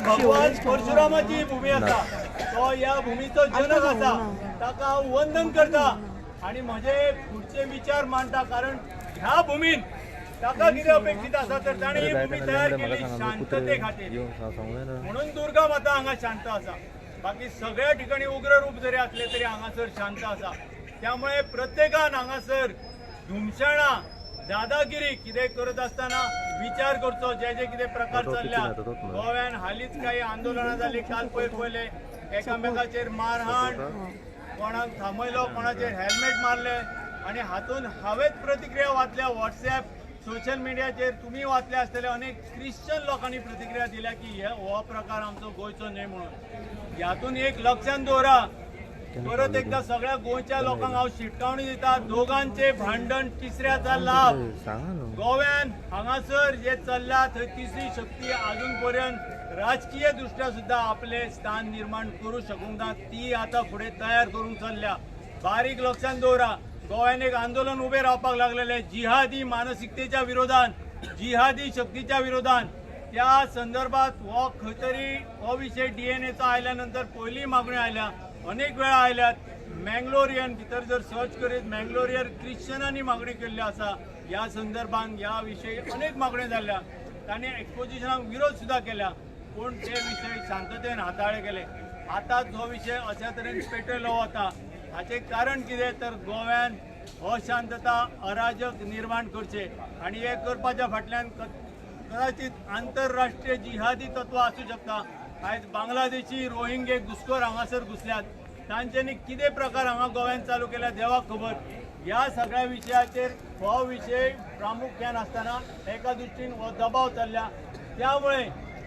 भगवान परशुरामाची भूमी आसा तो या भूमीचो जनक आसा ताका हांव वंदन करता आणि म्हजे पुढचे विचार मांडटा कारण ह्या भूमीन ताका कितें अपेक्षित आसा तर ताणें ही भूमी तयार केली शांतते खातीर म्हणून दुर्गा माता हांगा शांत आसा बाकी सगळ्या ठिकाणी उग्र रूप जरी असले तरी हांगासर शांत आसा त्यामुळे प्रत्येकान हांगासर धुमशाणा दादागिरी कितें करत असताना विचार करचो जे जे कितें प्रकार चल्ल्या गोव्यान हालींच काही आंदोलनां जाली काल पयले एकामेकाचेर मारहाण कोणाक थांबयलो कोणाचेर हेल्मेट मारले आणि हातून हांवेंच प्रतिक्रिया वाचल्या व्हॉट्सॲप सोशल मिडियाचेर तुम्ही वाचले आसतले अनेक क्रिश्चन लोकांनी प्रतिक्रिया दिल्या की हो प्रकार आमचो गोंयचो न्हय म्हणून ह्यातून एक लक्षात दवरा परत एकदा सगळ्या गोंयच्या लोकांक हांव शिटकावणी दिता दोघांचे भांडण तिसऱ्याचा लाभ गोव्यान हांगासर जे चल्ला थंय तिसरी शक्ती अजून पर्यंत राजकीय दृष्ट्या सुद्धा आपले स्थान निर्माण करू शकूंक ना ती आता फुडें तयार करून चल्ल्या बारीक लक्षात दवरा गोव्यान एक आंदोलन उबे रावपाक लागलेले जिहादी मानसिकतेच्या विरोधान जिहादी शक्तीच्या विरोधान त्या संदर्भात हो खंय तरी हो विशय डीएनएचो आयल्या नंतर पयली मागण्यो आयल्या अनेक वेळा आयल्यात मँगलोरियन भितर जर सर्च करीत मँगलोरियन क्रिश्चनांनी मागणी केल्ली आसा ह्या संदर्भान ह्या विशयी अनेक मागण्यो जाल्ल्या तांणी एक्सपोजिशनाक विरोध सुद्धा केला पूण ते विशय शांततेन हाताळले गेले आता जो विशय अशा तरेन पेटयलो वता हाचे कारण कितें तर गोव्यान अशांतता अराजक निर्माण करचे आणि हे करपाच्या फाटल्यान कदाचित आंतरराष्ट्रीय जिहादी तत्व आसूं शकता आयज बांगलादेशी रोहिंगे घुसखोर हांगासर घुसल्यात तांच्यांनी कितें प्रकार हांगा गोव्यान चालू केल्या देवाक खबर ह्या सगळ्या विशयाचेर हो विशय प्रामुख्यान आसतना एका दृश्टीन हो दबाव चल्ल्या त्यामुळे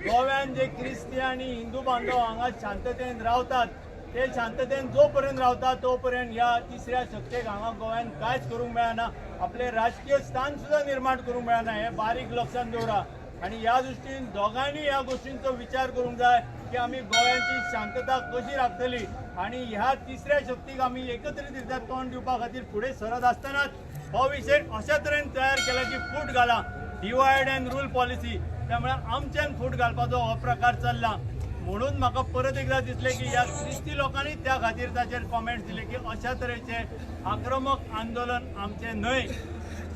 गोव्यान जे क्रिस्ती आनी हिंदू बांधव हांगा शांततेन रावतात ते शांततेन जो पर्यंत रावता तो पर्यंत ह्या तिसऱ्या शक्तीक हांगा गोव्यान कांयच करूंक मेळना आपले राजकीय स्थान सुद्धा निर्माण करूंक मेळना हे बारीक लक्षात दवरा आणि ह्या दृष्टीन दोगांनी ह्या गोष्टींचो विचार करूंक जाय की आमी गोव्याची शांतता कशी राखतली आणि ह्या तिसऱ्या शक्तीक आमी एकत्रीत रित्या तोंड दिवपा खातीर फुडें सरत आसतनाच हो विशय अशा तरेन तयार केला की फूट घाला डिवायड अँड रूल पॉलिसी त्यामुळे आमच्यान फूट घालपाचो हो प्रकार चल्ला म्हणून म्हाका परत एकदा दिसले की ह्या क्रिस्ती लोकांनी त्या खातीर ताचेर कॉमेंट्स दिले की अशा तरेचे आक्रमक आंदोलन आमचे न्हय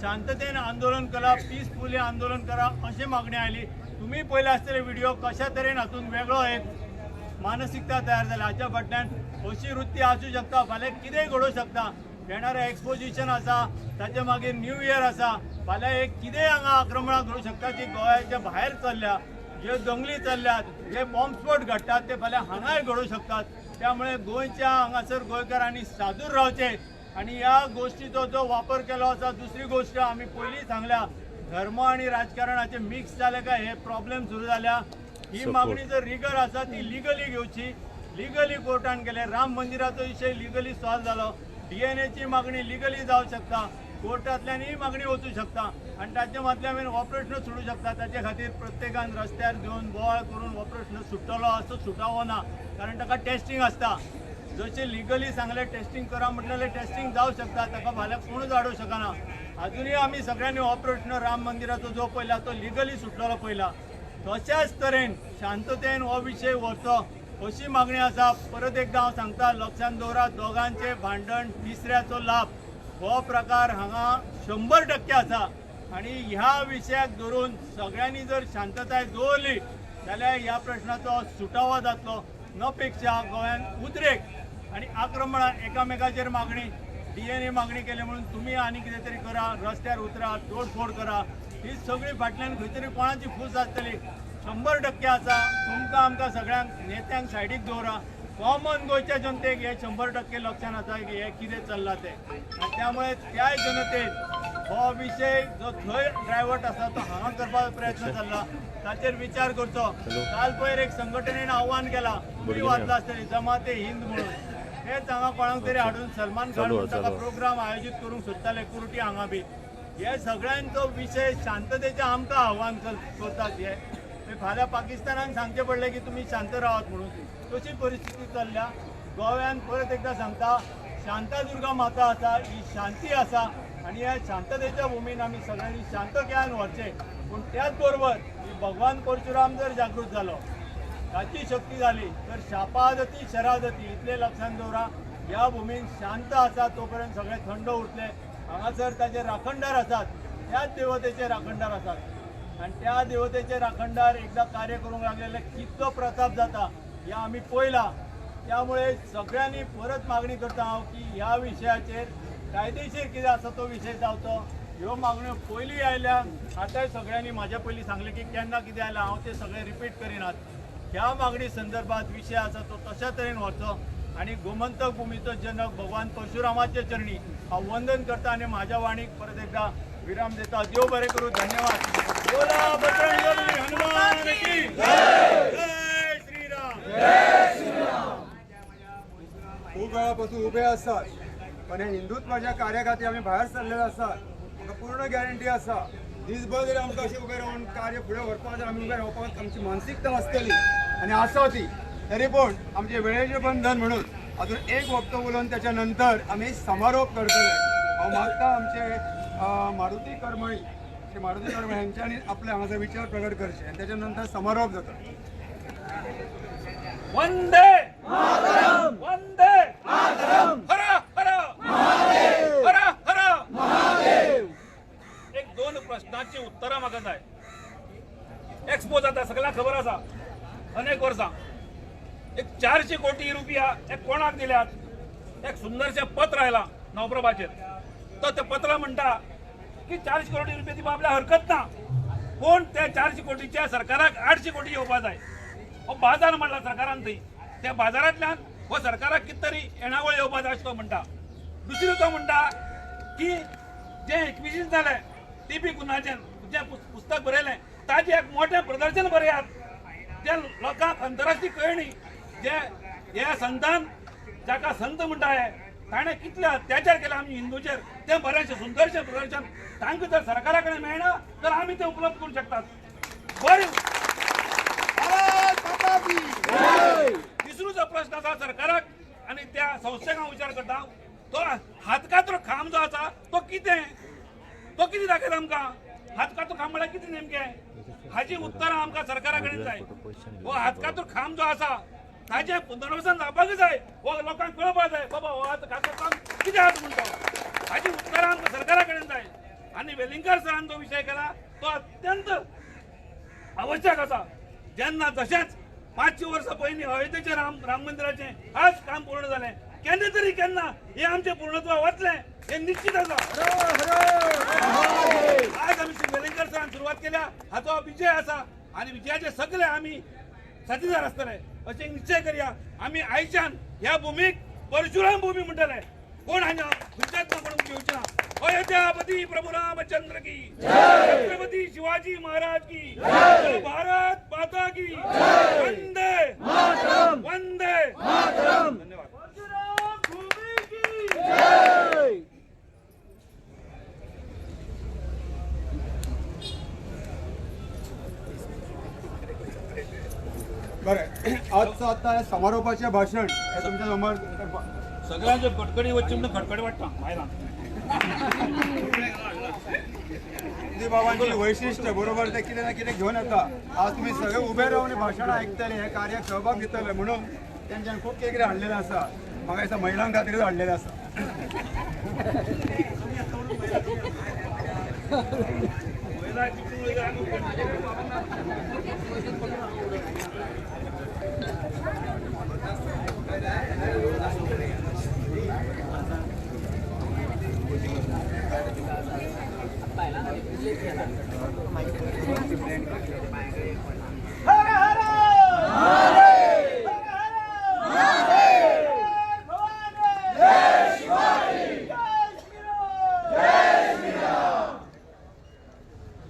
शांततेन आंदोलन करा पीसफुली आंदोलन करा अशी मागणी आयली तुम्ही पळयले आसतले व्हिडिओ कशा तरेन हातून वेगळो एक मानसिकता तयार जाल्या हाच्या फाटल्यान अशी वृत्ती आसूं शकता फाल्यां कितेंय घडोवं शकता येणारें एक्सपोजिशन आसा ताचे मागीर न्यू इयर आसा फाल्यां एक कितेंय हांगा आक्रमणां घडूं शकता जी गोंयाच्या भायर चल्ल्या जे दंगली चल्ल्यात जे बॉम्बस्फोट घडटात ते फाल्यां हांगाय घडोवं शकतात त्यामुळे गोंयच्या हांगासर गोंयकारांनी सादूर रावचे आणि या गोष्टीचो जो वापर केलो आसा दुसरी गोष्ट आमी पयलीं सांगल्या धर्म आणि राजकारणाचे मिक्स जाले काय हे प्रॉब्लेम सुरू जाल्या ही मागणी जर रिगर आसा ती लिगली घेवची लिगली कोर्टान गेले राम मंदिराचो विशय लिगली सॉल्व जालो डीएनएची मागणी लिगली जावं शकता कोर्टांतल्यान ही मागणी वचूं शकता आणि ताचे मदल्यान हो प्रश्न सुटू शकता ताचे खातीर प्रत्येकान रस्त्यार घेवन बोवाळ करून हो प्रश्न सुटलो असो सुटावो ना कारण ताका टेस्टिंग आसता जशें लिगली सांगलें टेस्टिंग करा म्हटलेलें टेस्टिंग जावं शकता ताका फाल्यां कोणूच आडोवं शकना अजुनूय आमी सगळ्यांनी हो प्रश्न राम मंदिराचो जो पयला तो लिगली सुटलेलो पयला तशाच तरेन शांततेन हो विशय व्हरचो अशी मागणी आसा परत एकदा हांव सांगता लक्षात दवरा दोगांचे भांडण तिसऱ्याचो लाभ हो प्रकार हांगा 100% आसा आणि ह्या विशयाक धरून सगळ्यांनी जर शांतताय दवरली जाल्यार ह्या प्रश्नाचो सुटावो जातलो नपेक्षा गोंयान उद्रेक आणि आक्रमणां एकामेकाचेर मागणी डीएनए मागणी केली म्हणून तुम्ही आनी कितें तरी करा रस्त्यार उतरा तोडफोड करा ही सगळी फाटल्यान खंय तरी कोणाची फूस आसतली 100% आसा तुमकां आमकां सगळ्यांक नेत्यांक सायडीक दवरा कॉमन गोंयच्या जनतेक हे 100% लक्षात आसा की हे कितें चल्लां तें आनी त्यामुळे त्या जनतेन हो विशय जो थंय ड्रायवर्ट आसा तो हांगा करपाचो प्रयत्न चल्ला ताचेर विचार करचो काल पयर एक संघटनेन आव्हान केला तुमी वाचला आसतली जमाते हिंद म्हणून हेच हांगा कोणाक तरी हाडून सलमान खान म्हणून ताका प्रोग्राम आयोजीत करूंक सोदताले कुर्टी हांगा बी हे सगळ्यांचो विशय शांततेचें आमकां आव्हान करतात हे फाल्यां पाकिस्तानान सांगचें पडलें की तुमी शांत रावात म्हणून तशी परिस्थिती चल्ल्या गोव्यान परत एकदा सांगता शांतादुर्गा माता आसा ही शांती आसा आणि ह्या शांततेच्या भूमीन आमी सगळ्यांनी शांततेन व्हरचें पूण त्याच बरोबर भगवान परशुराम जर जागृत जालो याची शक्ती झाली तर शापादती शरादती इथले लक्षात दवरा. या भूमीन शांत आसा तोपर्यंत सगळे थंड उरले. हांगासर ताचे राखणदार आसात, त्याच देवतेचे राखणदार आसात आणि त्या देवतेचे राखणदार एकदा कार्य करूंक लागलेले कितलो प्रताप जाता हे आम्ही पळयला. त्यामुळे सगळ्यांनी परत मागणी करता हांव की ह्या विशयाचेर कायदेशीर कितें आसा तो विशय जावचो. ह्यो मागण्यो पयलीं आयल्या, आतांय सगळ्यांनी म्हाज्या पयलीं सांगलें की केन्ना कितें आयलां हांव ते सगळे रिपीट करिनात. ह्या मागणी संदर्भात विशय आसा तो तशा तरेन व्हरचो आणि गोमंतक भूमीचो जनक भगवान परशुरामाचे चरणी हांव वंदन करता आणि माझ्या वाणीक परत एकदा विराम देता. देव बरें करूं. धन्यवाद. बोला बजरंगबली हनुमान की जय. जय श्रीराम. जय श्रीराम. खूप वेळापासून उभे असतात पण हे हिंदुत्वाच्या कार्या खातीर आमी भायर सरलेले आसात. आमकां पूर्ण गॅरंटी आसा दिसभर जरी आमकां अशें उबें रावन कार्य फुडें व्हरपाक जर आमी उबे रावपाक आमची मानसिकता आसतली आनी आसा ती. तरी पूण आमचे वेळेचें बंधन म्हणून अजून एक वक्तव्य उलोवन त्याच्या नंतर आमी समारोप करतले. हांव मागता आमचे मारुती करमळी श्री मारुती करमळी हांच्यांनी आपले हांगासर विचार प्रगट करचे आनी त्याच्या नंतर समारोप जाता. वंदे मातरम. वंदे मातरम. हर हर महादेव. हर हर महादेव. एक दोन प्रश्नांची उत्तरां म्हाका जाय. एक्सपो जाता सगळ्यांक खबर आसा अनेक वर्सां. एक 400 कोटी रुपया एक कोणाक दिल्यात. एक सुंदरशें पत्र आयलां नवप्रभाचेर. तो ते पत्र म्हणटा की 400 कोटी रुपया दिवपाक आपल्याक हरकत ना, पूण त्या 400 कोटीच्या सरकाराक 800 कोटी येवपाक जाय. हो बाजार म्हणला सरकारान थंय. त्या बाजारांतल्यान हो सरकाराक कितें तरी येणावळ येवपाक जाय अशें तो म्हणटा. दुसरो तो म्हणटा की जे एक्विजीशन जालें टीपी कुन्हाचें जें पुस्तक बरयलें ताचें एक मोठें प्रदर्शन बरयात. जे लोकांक अंतरराष्ट्रीय कळणी जे हे संतान जाका संत म्हणटा हे ताणें कितले अत्याचार केले आमी हिंदूचेर तें बरेंशें सुंदरशें प्रदर्शन तांकां जर सरकारा कडेन मेळना तर आमी तें उपलब्ध करूंक शकतात. बरें. तिसरो प्रश्न आसा सरकाराक आनी त्या संस्थेक हांव विचार करता. तो हातकाचो खांब जो आसा तो कितें दाखयता आमकां. हातकाचो खांब म्हळ्यार कितें नेमकें हाची उत्तरां आमकां सरकारा कडेन जाय. हो हातकाचो खांब जो आसा ताचें पुनर्वसन जावपाक जाय. हो लोकांक कळपाक जाय बाबा हो हातकाचो खांब कितें आसा म्हणटा. हाची उत्तरां आमकां सरकारा कडेन जाय. आनी वेलिंगकर सरान जो विशय केला तो अत्यंत आवश्यक आसा. जेन्ना तशेंच 500 वर्सां पयलीं अयोध्येचें राम मंदिराचें आज काम पूर्ण जालें. केन्ना तरी केन्ना हे आमचें पूर्णत्व वतलें हे निश्चित आसा. आज आमी श्री वेलिंगकर सरान सुरवात केल्या हाचो विजय आसा आनी विजयाचे सगळे आमी साथीदार आसतले अशें निश्चय करया. आमी आयच्यान ह्या भूमीक परशुराम भूमी म्हणटले. कोण हांगा हुज्जत म्हणून घेवचे ना. अयोध्यापती प्रभू रामचंद्र की छत्रपती शिवाजी महाराज की भारत माता की वंदे मातरम. वंदे मातरम. धन्यवाद. परशुराम भूमी की जय. बरें आजचं आता समारोपाचे भाषण हे तुमच्या समोर सगळ्यांचे खटखडी वच्ची म्हणून खटखडी वाटता मायला. बाबांची वैशिष्ट्य बरोबर ते कितें ना कितें घेऊन येता. आज तुम्ही सगळे उभे रावन भाशण आयकतले हे कार्याक सहभाग घेतले म्हणून तेंच्यान खूब कितें कितें हाडलेलें आसा. म्हाका दिसता महिलां खातीरच हाडलेलें आसा.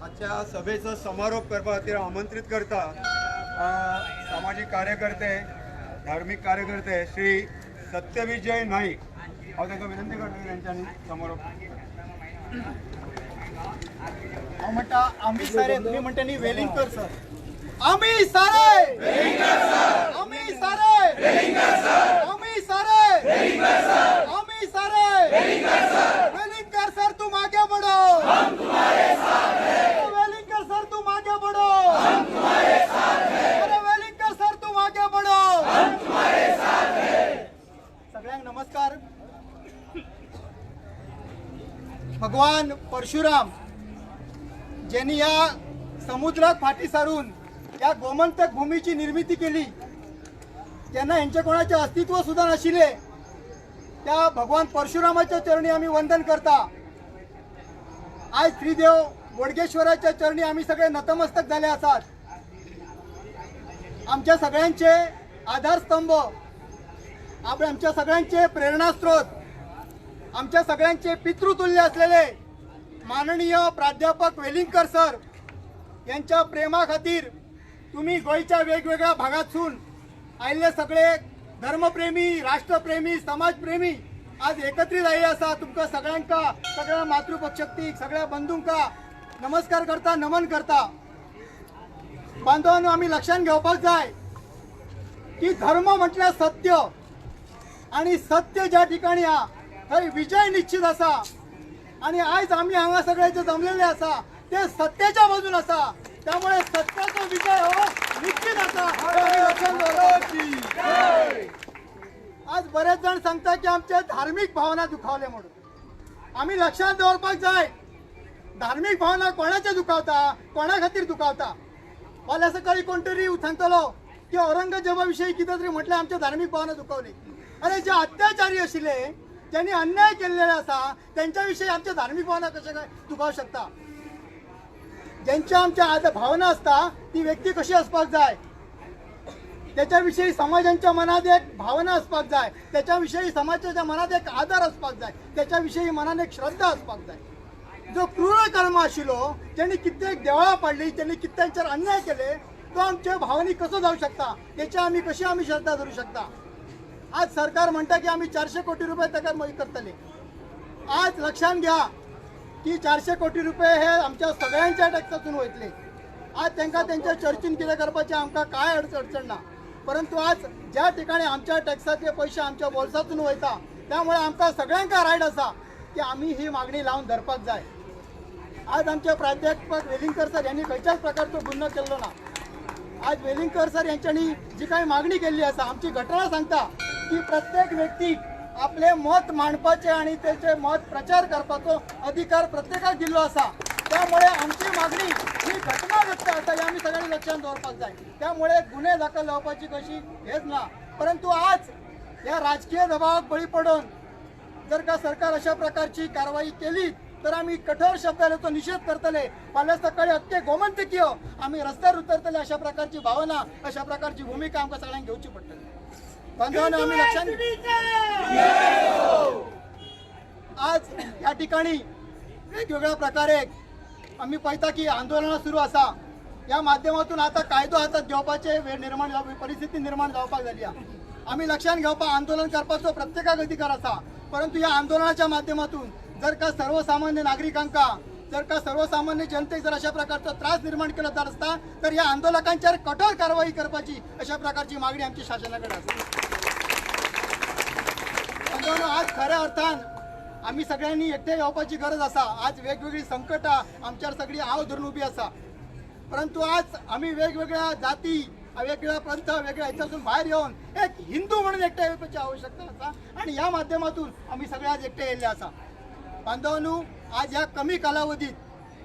आजच्या सभेचा समारोप करपा खातीर आमंत्रित करता सामाजिक कार्यकर्ते धार्मिक कार्यकर्ते श्री सत्यविजय नाईक. हांव ताका विनंती करता तांच्यांनी समारोप. हांव म्हणटा आमी सारे तुमी म्हणटा न्ही वेलिंगकर सर. आमी सारे वेलिंगकर सर. आमी सारे वेलिंगकर सर. आमी सारे वेलिंगकर सर. आमी सारे वेलिंगकर सर. वेलिंगकर सर तुम आगे बढ़ो हम तुम्हारे साथ हैं. वेलिंगकर सर तुम आगे बढ़ो हम तुम्हारे साथ हैं. अरे वेलिंगकर सर तुम भगवान परशुराम ज्यांनी या समुद्रात फाटी सारून या गोमंतक भूमीची निर्मिती केली, त्यांना यांच्या कोणाचे अस्तित्व सुद्धा नशिले त्या भगवान परशुरामाच्या चरणी आम्ही वंदन करता। आज श्रीदेव बोडगेश्वराच्या चरणी आम्ही सगळे नतमस्तक झाले असतात। आमच्या सगळ्यांचे आधारस्तंभ, आमच्या सगळ्यांचे प्रेरणास्त्रोत, आमच्या सगळ्यांचे पितृतुल्य असलेले माननीय प्राध्यापक वेलिंगकर सर यांच्या प्रेमाखातीर तुम्ही गोयच्या वेगवेगळ्या भागातून आलेले सगळे धर्मप्रेमी, राष्ट्रप्रेमी, समाजप्रेमी आज एकत्रित आले असा तुमका सगळ्यांका, सगळ्या मातृपक्षक्तीक, सगळ्या बंधूंका नमस्कार करता, नमन करता। बांधवांनो, आम्ही लक्षात घेवपाक जाय की धर्म म्हटल्यार सत्य, आणि सत्य ज्या ठिकाणी हा थंय विजय निश्चित असा। आणि आज आम्ही हांगा सगळे जे जमलेले असा ते सत्याच्या बाजून असा, त्यामुळे सत्याचा विजय हो निश्चित असा। आज बरेच जण सांगता की आमच्या धार्मिक भावना दुखावल्या म्हणून। आम्ही लक्षात दवरपाक जाय, धार्मिक भावना कोणाच्या दुखावता, कोणा खातीर दुखावता। फाल्यां सकाळी कोणतरी सांगतलो की औरंगजेबाविषयी कितें तरी म्हटलें आमच्या धार्मिक भावना दुखावली। अरे, जे अत्याचारी आशिल्ले, ज्यांनी अन्याय केलेले असा, त्यांच्याविषयी आमच्या धार्मिक भावना कशा काय दुखावू शकता? ज्यांच्या आमच्या भावना असता ती व्यक्ती कशी असपाक जाय, त्याच्याविषयी समाजाच्या मनात एक भावना असपाक जाय, त्याच्याविषयी समाजाच्या मनात एक आदर असपाक जाय, त्याच्याविषयी मनात एक श्रद्धा असपाक जाय। जो क्रूर कर्म आशिल्लो, ज्यांनी कित्येक देवळां पाडली, ज्यांनी कित्येंच्यावर अन्याय केले, तो आमच्या भावनी कसो जाऊ शकता, त्याची आम्ही कशी श्रद्धा धरू शकता? आज सरकार म्हणता की आम्ही 400 कोटी रुपये ताका मदत करतले। आज लक्षात घ्या की 400 कोटी रुपये हे आमच्या सगळ्यांच्या टॅक्सातून वयतले। आज त्यांना त्यांच्या चर्चीन कितें करपाचें आमकां काय अडचण ना, परंतु आज ज्या ठिकाणी आमच्या टॅक्साचे पैसे आमच्या बोल्सातून वयता, त्यामुळे आमकां सगळ्यांका रायट असा की आम्ही ही मागणी लावून धरपाक जाय। आज आमचे प्राध्यापक वेलिंगकर सर यांनी खंयच्याच प्रकारचो गुन्हो केल्लो ना। आज वेलिंगकर सर यांच्यानी जी काही मागणी केली असा, आमची घटना सांगता की प्रत्येक व्यक्ती आपले मत मांडपाचे आणि त्याचे मत प्रचार करपाचो अधिकार प्रत्येकाक दिल्लो असा। त्यामुळे आमची मागणी ही घटनाग्रस्त असा, हे आम्ही सगळ्यांनी लक्षात दवरपाक जाय। त्यामुळे गुन्हे दाखल लावपाची कशी हेच ना, परंतु आज या राजकीय दबावाक बळी पडून जर का सरकार अशा प्रकारची कारवाई केली तर आम्ही कठोर शब्दाने तो निषेध करतले। फाल्यां सकाळी अख्खे गोमंतकीय आम्ही रस्त्यावर उतरतले। अशा प्रकारची भावना, अशा प्रकारची भूमिका आमकां सगळ्यांक घेवची पडटली। बांधवांनो, आम्ही लक्षात आज या ठिकाणी वेगवेगळ्या प्रकारे आम्ही पळयता की आंदोलनं सुरू असा। या माध्यमातून आता कायदो हातात घेवपाचे परिस्थिती निर्माण जावपाक जाली। आम्ही लक्षात घेवपाक आंदोलन करपाचो प्रत्येकाक अधिकार असा, परंतु या आंदोलनाच्या माध्यमातून जर का सर्वसामान्य नागरिकांका, जर का सर्वसामान्य जनतेक जर अशा प्रकारचा त्रास निर्माण केला जात असता तर या आंदोलकांच्यावर कठोर कारवाई करपाची अशा प्रकारची मागणी आमची शासनाकडे असते। आज खऱ्या अर्थान आम्ही सगळ्यांनी एकटे येवपाची गरज असा। आज वेगवेगळी संकटां आमच्यावर सगळी आव धरून उभी असा, परंतु आज आम्ही वेगवेगळ्या जाती, वेगवेगळ्या पंथ, वेगळ्या ह्याच्यातून बाहेर येऊन एक हिंदू म्हणून एकटे येवपाची आवश्यकता असा, आणि या माध्यमातून आम्ही सगळे आज एकटे येयले असा। बांधवांनो, आज या कमी कालावधीत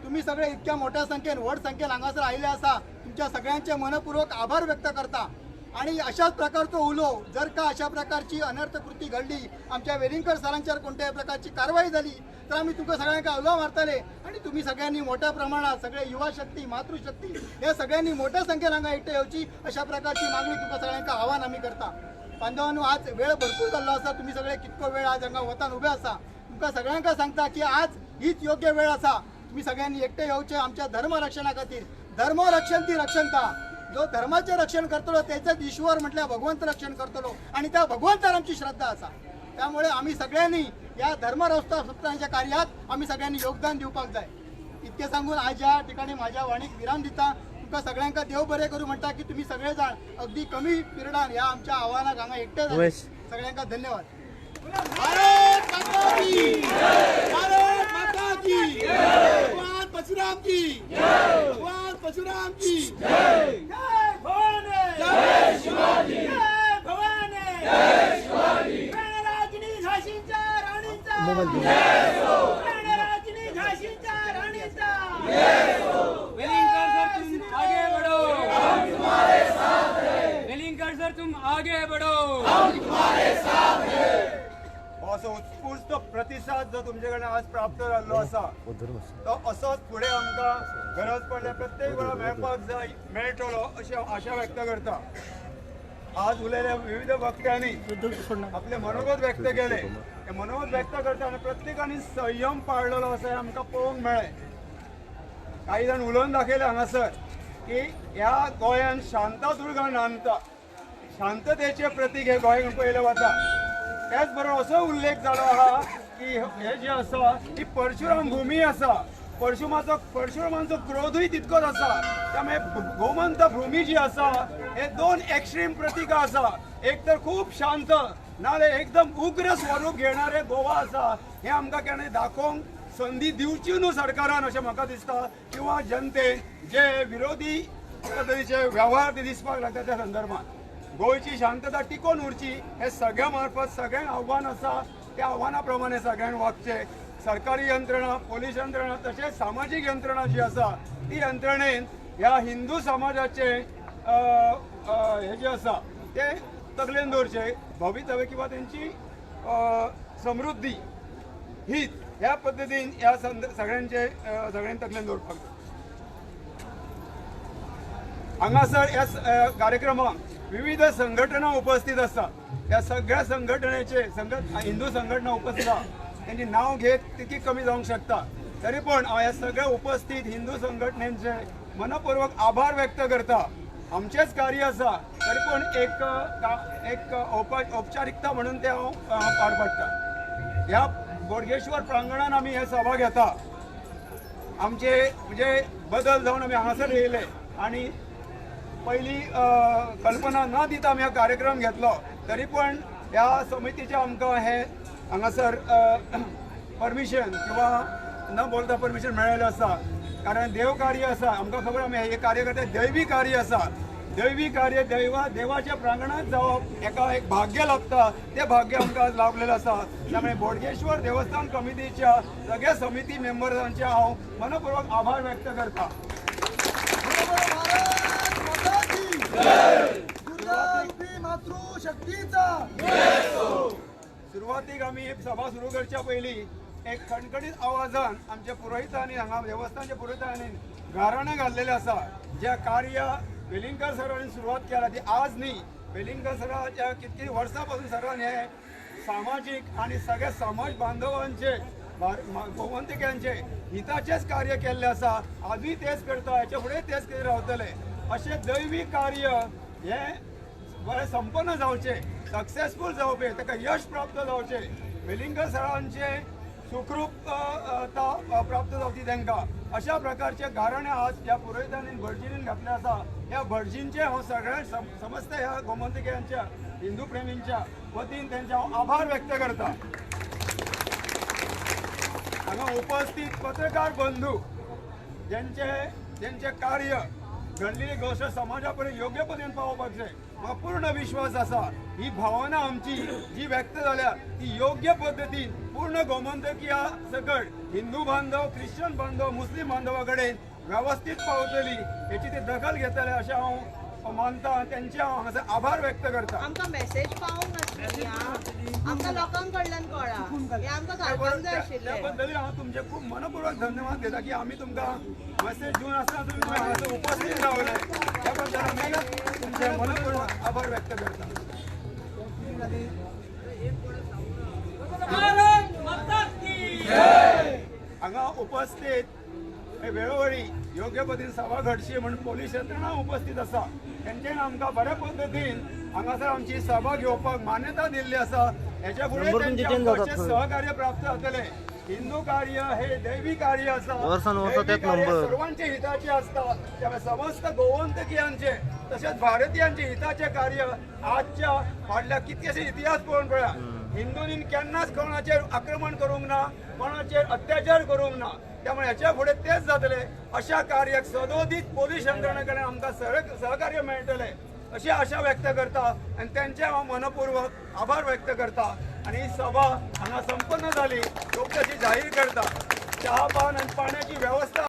तुम्ही सगळे इतक्या मोठ्या संख्येन, व्हड संख्येन हांगासर आयले असा, तुमच्या सगळ्यांचे मनपूर्वक आभार व्यक्त करता। आणि अशाच प्रकारचो उलो, जर का अशा प्रकारची अनर्थ कृती घडली, आमच्या वेलिंगकर सरांच्यावर कोणत्याही प्रकारची कारवाई झाली तर आम्ही तुमकां सगळ्यांका उलो मारतले। आणि तुम्ही सगळ्यांनी मोठ्या प्रमाणात, सगळे युवा शक्ती, मातृशक्ती या सगळ्यांनी मोठ्या संख्येन हांगा एकटे येवची अशा प्रकारची मागणी तुमकां सगळ्यांका आव्हान आम्ही करता। बांधवांनो, आज वेळ भरपूर जाल्लो असा, तुम्ही सगळे कितको वेळ आज हांगा वतान उभे असा। तुमकां सगळ्यांका सांगता की आज हीच योग्य वेळ असा, तुम्ही सगळ्यांनी एकटे येवचे आमच्या धर्म रक्षणा खातीर। धर्म रक्षण ती रक्षणता, जो धर्माचे रक्षण करतलो त्याचेच ईश्वर म्हटल्या भगवंत रक्षण करतलो, आणि त्या भगवंतार आमची श्रद्धा असा। त्यामुळे आम्ही सगळ्यांनी या धर्म सप्ताहाच्या कार्यात आम्ही सगळ्यांनी योगदान दिवपाक जाय। इतके सांगून आज या ठिकाणी माझ्या वाणीक विराम दिता। तुमकां सगळ्यांका देव बरें करू म्हणटा की तुम्ही सगळे जाण अगदी कमी पिरियडान या आमच्या आव्हानाक हांगा एकटे झाले। सगळ्यांका धन्यवाद। भारत माता की जय, भारत माता की जय, भगवान परशुराम की जय, भगवान परशुराम की जय। जय भवानी, जय शिवाजी, जय भवानी, जय शिवाजी। रणरागिणी झाशीच्या राणीचा जय हो, रणरागिणी तुम आगे बढ़ो। असो उत्स्फूर्त प्रतिसाद जो तुमच्याकडे आज प्राप्त जाल्लो आसा तो असोच फुडें आमकां गरज पडल्या प्रत्येक वेळा मेळपाक जाय मेळटलो अशी आशा व्यक्त करता. आज उलयल्या विविध वक्त्यांनी आपले मनोगत व्यक्त केले. हे मनोगत व्यक्त करताना प्रत्येकाने संयम पाळलेलो आसा हे आमकां पळोवंक मेळ्ळें. काही जाण उलोवन दाखयले हांगासर की ह्या गोंयांत शांतादुर्गा नांदता, शांततेचे प्रतीक हे गोंय पळयलें वता. त्याच बरोबर असो उल्लेख जालो आहा की हे जे आसा ही परशुराम भूमी आसा. परशुरामांचो क्रोधूय तितकोच आसा. त्यामुळे गोमंत भूमी जी आसा हे दोन एक्स्ट्रीम प्रतीक आसा. एक तर खूप शांत नाल्यार एकदम उग्र स्वरूप घेणारे गोवा आसा. हे आमकां केन्ना दाखोवंक संधी दिवची न्हू सरकारान अशें म्हाका दिसता, किंवा जनतेन जे विरोधी पद्धतीचे व्यवहार ते दिसपाक लागता त्या संदर्भात गोंयची शांतता टिकोवन उरची हे सगळ्या मार्फत सगळ्यांक आव्हान आसा. त्या आव्हाना प्रमाणे सगळ्यांक वागचे. सरकारी यंत्रणा, पोलीस यंत्रणा तशेंच सामाजीक यंत्रणा जी आसा ती यंत्रणेन ह्या हिंदू समाजाचे हे जे आसा ते तकलेन दवरचे. भवितव्य किंवा त्यांची समृद्धी हित ह्या पद्दतीन ह्या सगळ्यांनी तकलेन दवरपाक जाय. हांगासर ह्या कार्यक्रमाक विविध संघटना उपस्थित असतात. या सगळ्या संघटनेचे हिंदू संघटना उपस्थित आहा. त्यांची नाव घेत तितकी कमी जावंक शकता. तरी पण हांव ह्या सगळ्या उपस्थित हिंदू संघटनेचे मनपूर्वक आभार व्यक्त करता. आमचेच कार्य आसा तरी पण एक औपचारिकता म्हणून ते हांव पार पाडटा. ह्या बोडगेश्वर प्रांगणात आमी हे सभा घेता. आमचे म्हणजे बदल जावन आमी हांगासर येयले आणि पहिली कल्पना न दिता आमी हा कार्यक्रम घेतलो. तरी पण ह्या समितीचे आमकां हे हांगासर परमिशन किंवा न बोलता परमिशन मेळ्ळेलें आसा. कारण देव कार्य आसा. आमकां खबर आमी हे कार्य करता दैवी कार्य आसा. दैवी कार्य देवाच्या प्रांगणात जावप हेका एक भाग्य लागता. ते भाग्य आमकां आज लाभलेलं आसा. त्यामुळे बोडगेश्वर देवस्थान कमिटीच्या सगळ्या समिती मेंबर्सांचे हांव मनपूर्वक आभार व्यक्त करता. सुरुवातीक आमी ही सभा सुरू करच्या पयलीं एक खणखणीत आवाजान आमच्या पुरोहितांनी हांगा देवस्थानच्या पुरोहितांनी गाराणें घाल्लेलें आसा. जे कार्य वेलिंगकर सरांनी सुरवात केला ती आज न्ही. वेलिंगकर सराच्या कितकी वर्सां पासून सरान हे सामाजीक आणि सगळ्या समाज बांधवांचे गोमंतक्यांचे हिताचेच कार्य केल्ले आसा. आजूय तेच करता, हेच्या फुडें तेच करीत रावतले. अशें दैवी कार्य हे बरें संपन्न जावचे, सक्सेसफूल जावपे, ताका यश प्राप्त जावचे, वेलिंगकर सरांचे सुखरूप प्राप्त जावची तांकां अशा प्रकारचे गाराणे आज ह्या पुरोहितांनी भटजींनी घातले आसा. ह्या भटजींचे हांव सगळ्या समस्त ह्या गोमंतक्यांच्या हिंदू प्रेमींच्या वतीन त्यांचे हांव आभार व्यक्त करता. हांगा उपस्थित पत्रकार बंधू ज्यांचे कार्य घडलेली गोष्ट समाजा पर्यंत योग्य पद्धतीन पावोवपाक जाय. म्हाका पूर्ण विश्वास आसा ही भावना आमची जी व्यक्त जाल्या ती योग्य पद्धतीन पूर्ण गोमंतकीया सकट हिंदू बांधव, ख्रिश्चन बांधव, मुस्लिम बांधवा कडेन व्यवस्थित पावतली हेची ते दखल घेतले अशें हांव मानता. त्यांचे हांव हांगासर आभार व्यक्त करता. आमकां मेसेज पावूंक नासली आमकां लोकां कडल्यान कळ्ळा. हे आमकां घालपाक जाय त्या आशिल्लें. बद्दल हांव तुमचे खूब मनपूर्वक धन्यवाद देता की आमी तुमकां मेसेज दिवन आसतना तुमी हांगासर उपस्थित रावले. त्या बद्दल आमी तुमचे मनपूर्वक आभार व्यक्त करता. हांगा उपस्थित वेळोवेळी योग्य पद्धतीन सभा घडची म्हणून पोलीस यंत्रणा उपस्थित आसा. तेंच्यान आमकां बऱ्या पद्धतीन हांगासर आमची सभा घेवपाक मान्यता दिल्ली आसा. हेच्या फुडें तेंचे सहकार्य प्राप्त जातले. हिंदू कार्य हे दैवी कार्य आसा. दैवी कार्य सर्वांचे हिताचे असता. त्यामुळे समस्त गोवंतकीयांचे तसेच भारतीयांचे हिताचे कार्य आजच्या फाटल्या कितकेशे इतिहास पळोवन पळया. हिंदूंनी केन्नाच कोणाचेर आक्रमण करूंक ना, कोणाचेर अत्याचार करूंक ना. त्यामुळे ह्याच्या फुडें तेच जातले. अशा कार्याक सदोदीत पोलीस यंत्रणे कडेन आमकां सहकार्य मेळटले अशी आशा व्यक्त करता आणि त्यांचे हांव मनपूर्वक आभार व्यक्त करता. आणि ही सभा हांगा संपन्न जाली योग्य अशी जाहीर करता. चहा पान आणि पाण्याची व्यवस्था